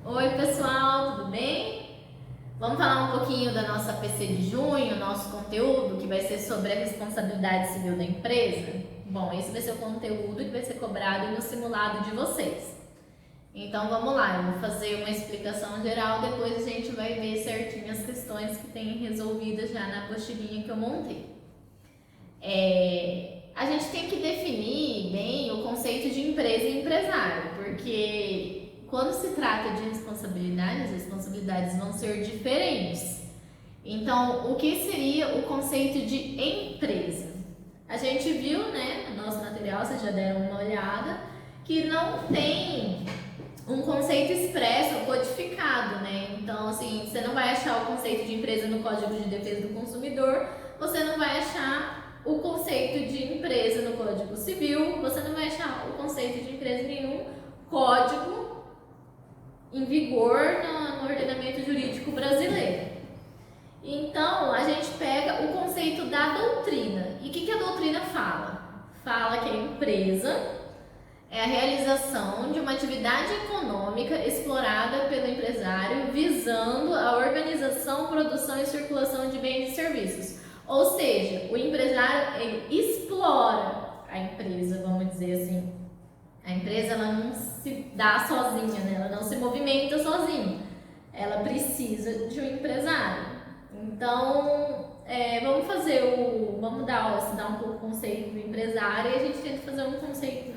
Oi pessoal, tudo bem? Vamos falar um pouquinho da nossa PC de junho, nosso conteúdo que vai ser sobre a responsabilidade civil da empresa? Bom, esse vai ser o conteúdo que vai ser cobrado no simulado de vocês. Então vamos lá, eu vou fazer uma explicação geral, depois a gente vai ver certinho as questões que tem resolvidas já na apostilinha que eu montei. A gente tem que definir bem o conceito de empresa e empresário, porque quando se trata de responsabilidade, as responsabilidades vão ser diferentes. Então, o que seria o conceito de empresa? A gente viu, né, no nosso material, vocês já deram uma olhada, que não tem um conceito expresso ou codificado, né? Então, assim, você não vai achar o conceito de empresa no Código de Defesa do Consumidor, você não vai achar o conceito de empresa no Código Civil, você não vai achar o conceito de empresa em nenhum código em vigor no ordenamento jurídico brasileiro. Então, a gente pega o conceito da doutrina. E o que a doutrina fala? Fala que a empresa é a realização de uma atividade econômica explorada pelo empresário visando a organização, produção e circulação de bens e serviços. Ou seja, o empresário ele explora a empresa, vamos dizer assim. A empresa ela não se dá sozinha, né? Ela não se movimenta sozinha. Ela precisa de um empresário. Então, vamos estudar um pouco o conceito do empresário e a gente tenta fazer um conceito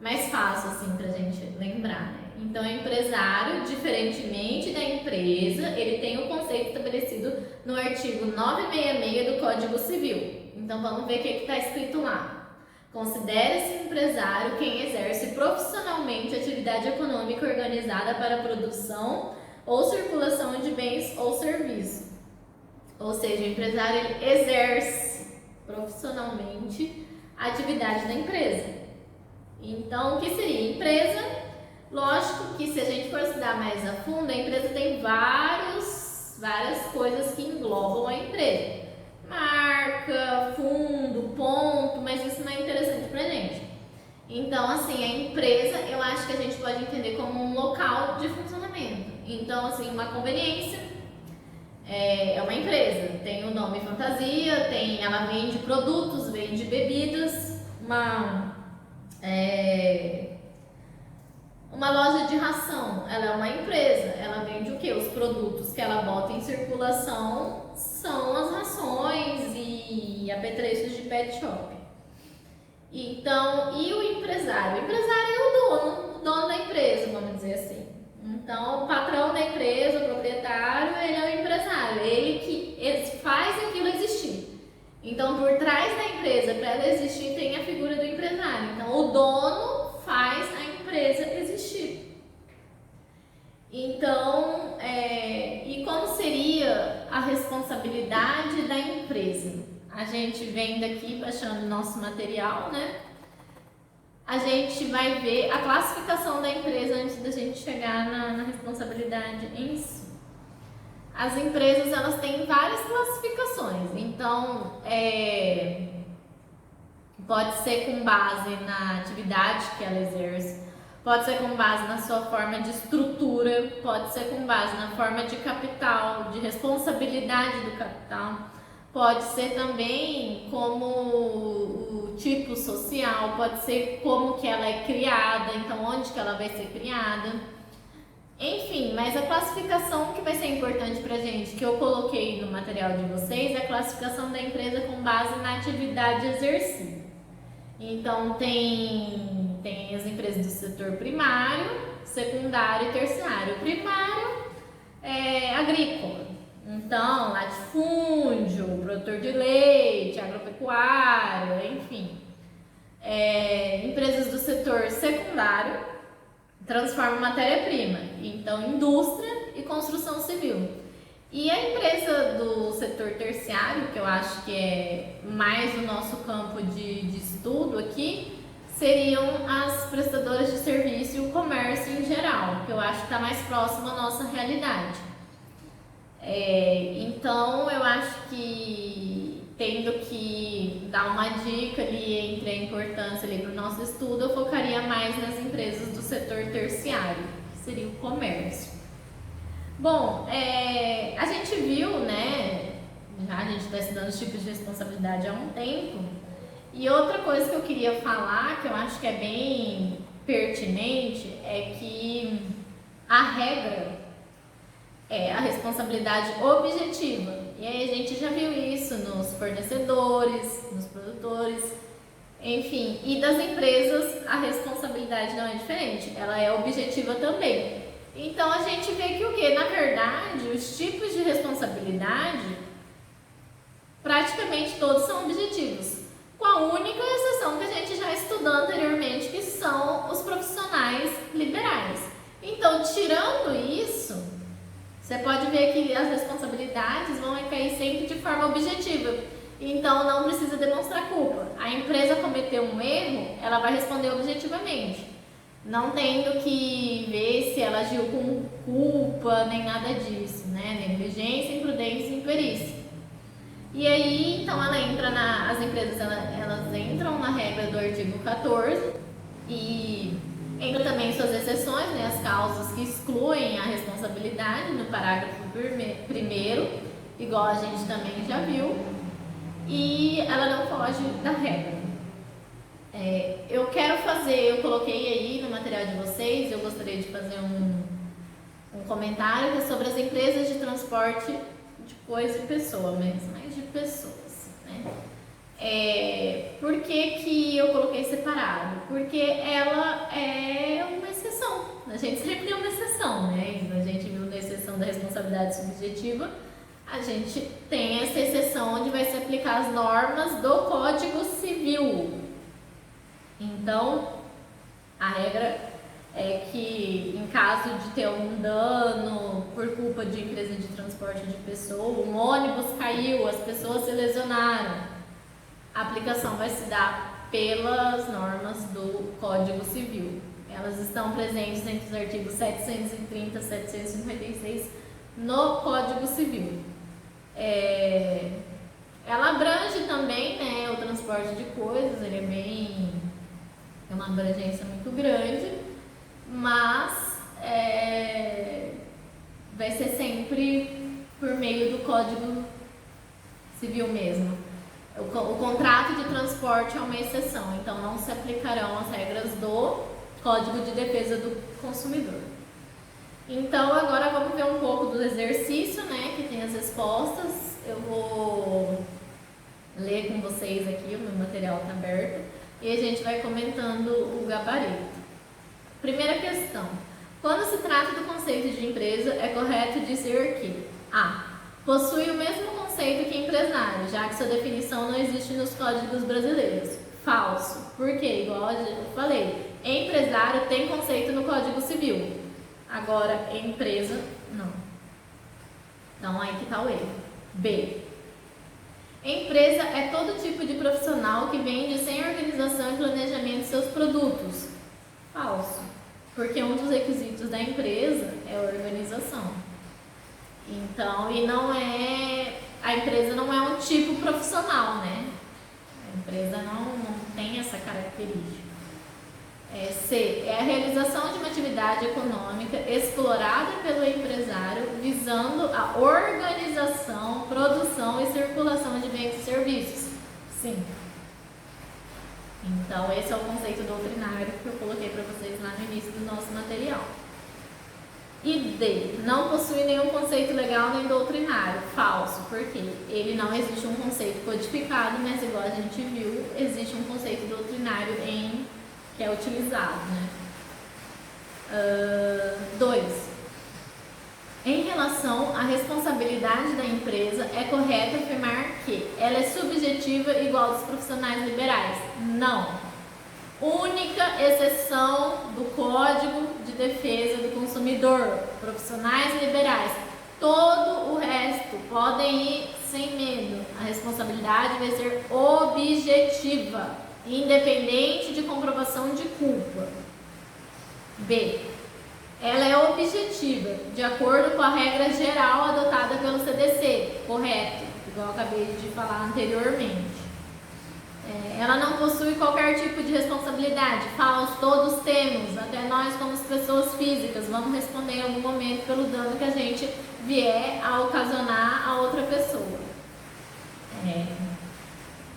mais fácil assim pra gente lembrar, né? Então, o empresário, diferentemente da empresa, ele tem um conceito estabelecido no artigo 966 do Código Civil. Então, vamos ver o que está escrito lá. Considera-se empresário quem exerce profissionalmente atividade econômica organizada para a produção ou circulação de bens ou serviços. Ou seja, o empresário ele exerce profissionalmente a atividade da empresa. Então, o que seria empresa? Lógico que se a gente for estudar mais a fundo, a empresa tem várias coisas que englobam a empresa. Marca, fundo, ponto, mas isso não é interessante pra gente. Então, assim, a empresa, eu acho que a gente pode entender como um local de funcionamento. Então, assim, uma conveniência é uma empresa. Tem o nome fantasia, ela vende produtos, vende bebidas, uma loja de ração, ela é uma empresa, ela vende o quê? Os produtos que ela bota em circulação são as rações e apetrechos de pet shop. Então, e o empresário? O empresário é o dono da empresa, vamos dizer assim. Então, o patrão da empresa, o proprietário, ele é o empresário, ele que faz aquilo existir. Então, por trás da empresa, para ela existir, tem a figura do empresário. Então, o dono faz a empresa existir. Então, e como seria a responsabilidade da empresa? A gente vem daqui baixando nosso material, né? A gente vai ver a classificação da empresa antes da gente chegar na responsabilidade em si. As empresas elas têm várias classificações, então pode ser com base na atividade que ela exerce, pode ser com base na sua forma de estrutura, pode ser com base na forma de capital, de responsabilidade do capital, pode ser também como o tipo social, pode ser como que ela é criada, então onde que ela vai ser criada. Enfim, mas a classificação que vai ser importante pra gente, que eu coloquei no material de vocês, é a classificação da empresa com base na atividade exercida. Então, tem as empresas do setor primário, secundário e terciário. O primário é agrícola, então latifúndio, produtor de leite, agropecuário, enfim. Empresas do setor secundário transformam matéria-prima, então indústria e construção civil. E a empresa do setor terciário, que eu acho que é mais o nosso campo de estudo aqui, seriam as prestadoras de serviço e o comércio em geral, que eu acho que está mais próximo à nossa realidade. Então, eu acho que tendo que dar uma dica ali entre a importância ali para o nosso estudo, eu focaria mais nas empresas do setor terciário, que seria o comércio. Bom, a gente viu, né, já a gente está estudando os tipos de responsabilidade há um tempo, e outra coisa que eu queria falar, que eu acho que é bem pertinente, é que a regra é a responsabilidade objetiva. E aí a gente já viu isso nos fornecedores, nos produtores, enfim. E das empresas a responsabilidade não é diferente, ela é objetiva também. Então a gente vê que o que? Na verdade, os tipos de responsabilidade, praticamente todos são objetivos, com a única exceção que a gente já estudou anteriormente, que são os profissionais liberais. Então, tirando isso, você pode ver que as responsabilidades vão cair sempre de forma objetiva. Então, não precisa demonstrar culpa. A empresa cometeu um erro, ela vai responder objetivamente, não tendo que ver se ela agiu com culpa, nem nada disso, né? Negligência, imprudência e imperícia. E aí, então, as empresas elas entram na regra do artigo 14 e entra também suas exceções, né, as causas que excluem a responsabilidade no parágrafo 1º, igual a gente também já viu, e ela não foge da regra. Eu coloquei aí no material de vocês, eu gostaria de fazer um comentário que é sobre as empresas de transporte de coisa e pessoa, mas mais de pessoas, né? Por que eu coloquei separado? Porque ela é uma exceção. A gente sempre tem uma exceção, né? A gente viu na exceção da responsabilidade subjetiva, a gente tem essa exceção onde vai se aplicar as normas do Código Civil. Então, a regra é que em caso de ter algum dano por culpa de empresa de transporte de pessoa, um ônibus caiu, as pessoas se lesionaram, a aplicação vai se dar pelas normas do Código Civil. Elas estão presentes entre os artigos 730 e 756 no Código Civil. Ela abrange também, né, o transporte de coisas, ele é uma abrangência muito grande, mas vai ser sempre por meio do Código Civil mesmo. O contrato de transporte é uma exceção, então não se aplicarão as regras do Código de Defesa do Consumidor. Então agora vamos ver um pouco do exercício, né, que tem as respostas. Eu vou ler com vocês aqui, o meu material está aberto, e a gente vai comentando o gabarito. Primeira questão: quando se trata do conceito de empresa, é correto dizer que A. Possui o mesmo conceito que empresário, já que sua definição não existe nos códigos brasileiros. Falso. Por quê? Igual eu falei, empresário tem conceito no Código Civil. Agora, empresa, não. Então, aí que está o erro. B. Empresa é todo tipo de profissional que vende sem organização e planejamento de seus produtos. Falso. Porque um dos requisitos da empresa é a organização. Então, a empresa não é um tipo profissional, né? A empresa não tem essa característica. C. É a realização de uma atividade econômica explorada pelo empresário visando a organização, produção e circulação de bens e serviços. Sim. Então, esse é o conceito doutrinário que eu coloquei para vocês lá no início do nosso material. E D. Não possui nenhum conceito legal nem doutrinário. Falso, porque ele não existe um conceito codificado, mas igual a gente viu, existe um conceito doutrinário que é utilizado, né? 2. Em relação à responsabilidade da empresa, é correto afirmar que ela é subjetiva igual dos profissionais liberais? Não. Única exceção do Código de Defesa do Consumidor, profissionais liberais. Todo o resto podem ir sem medo. A responsabilidade vai ser objetiva, independente de comprovação de culpa. B. Ela é objetiva, de acordo com a regra geral adotada pelo CDC. Correto, igual eu acabei de falar anteriormente. Ela não possui qualquer tipo de responsabilidade. Falso, todos temos, até nós como pessoas físicas, vamos responder em algum momento pelo dano que a gente vier a ocasionar a outra pessoa.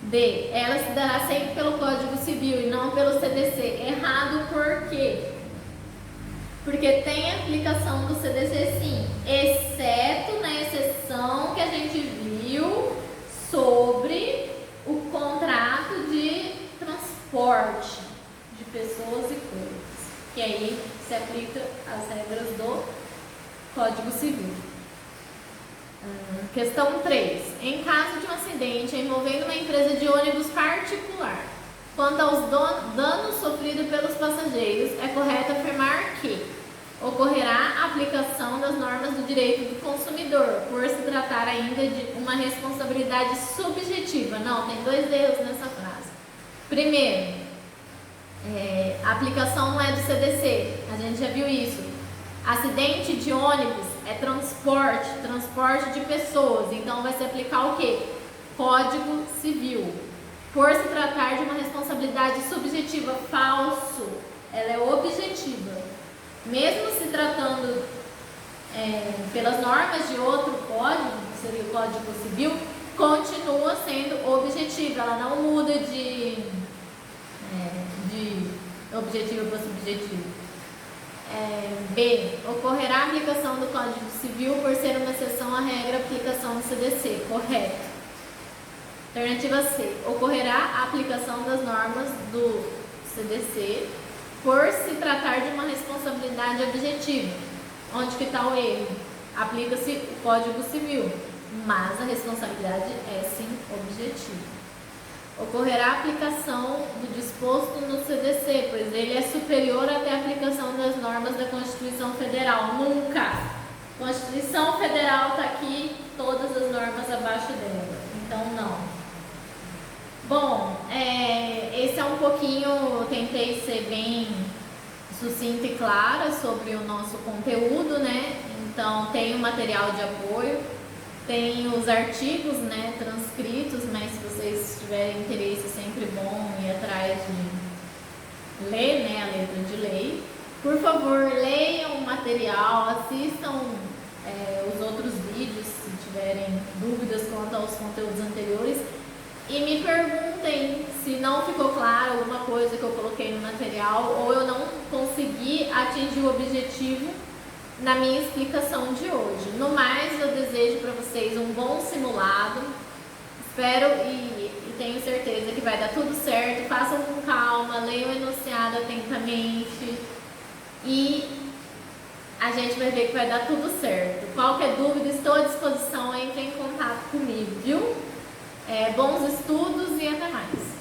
D. Ela se dará sempre pelo Código Civil e não pelo CDC. Errado por quê? Porque tem aplicação do CDC sim, exceto na exceção que a gente viu sobre o contrato de transporte de pessoas e coisas, que aí se aplica as regras do Código Civil. Questão 3. Em caso de um acidente envolvendo uma empresa de ônibus particular, quanto aos danos sofridos pelos passageiros, é correto afirmar que ocorrerá a aplicação das normas do direito do consumidor, por se tratar ainda de uma responsabilidade subjetiva. Não, tem dois erros nessa frase. Primeiro, a aplicação não é do CDC, a gente já viu isso. Acidente de ônibus é transporte de pessoas, então vai se aplicar o quê? Código Civil. Por se tratar de uma responsabilidade subjetiva, falso, ela é objetiva. Mesmo se tratando pelas normas de outro código, que seria o Código Civil, continua sendo objetiva, ela não muda de objetivo para subjetivo. B. Ocorrerá a aplicação do Código Civil por ser uma exceção à regra aplicação do CDC. Correto. Alternativa C. Ocorrerá a aplicação das normas do CDC por se tratar de uma responsabilidade objetiva. Onde que está o erro? Aplica-se o Código Civil, mas a responsabilidade é sim objetiva. Ocorrerá a aplicação do disposto no CDC, pois ele é superior até a aplicação das normas da Constituição Federal. Nunca! Constituição Federal está aqui, todas as normas abaixo dela. Então, não. Bom, esse é um pouquinho, tentei ser bem sucinta e clara sobre o nosso conteúdo, né? Então, tem o material de apoio, tem os artigos, né, transcritos, mas se vocês tiverem interesse, é sempre bom ir atrás de ler, né, a letra de lei. Por favor, leiam o material, assistam os outros vídeos, se tiverem dúvidas quanto aos conteúdos anteriores. E me perguntem se não ficou claro alguma coisa que eu coloquei no material ou eu não consegui atingir o objetivo na minha explicação de hoje. No mais, eu desejo para vocês um bom simulado. Espero e tenho certeza que vai dar tudo certo. Façam com calma, leiam o enunciado atentamente e a gente vai ver que vai dar tudo certo. Qualquer dúvida, estou à disposição, entre em contato comigo, viu? Bons estudos e até mais!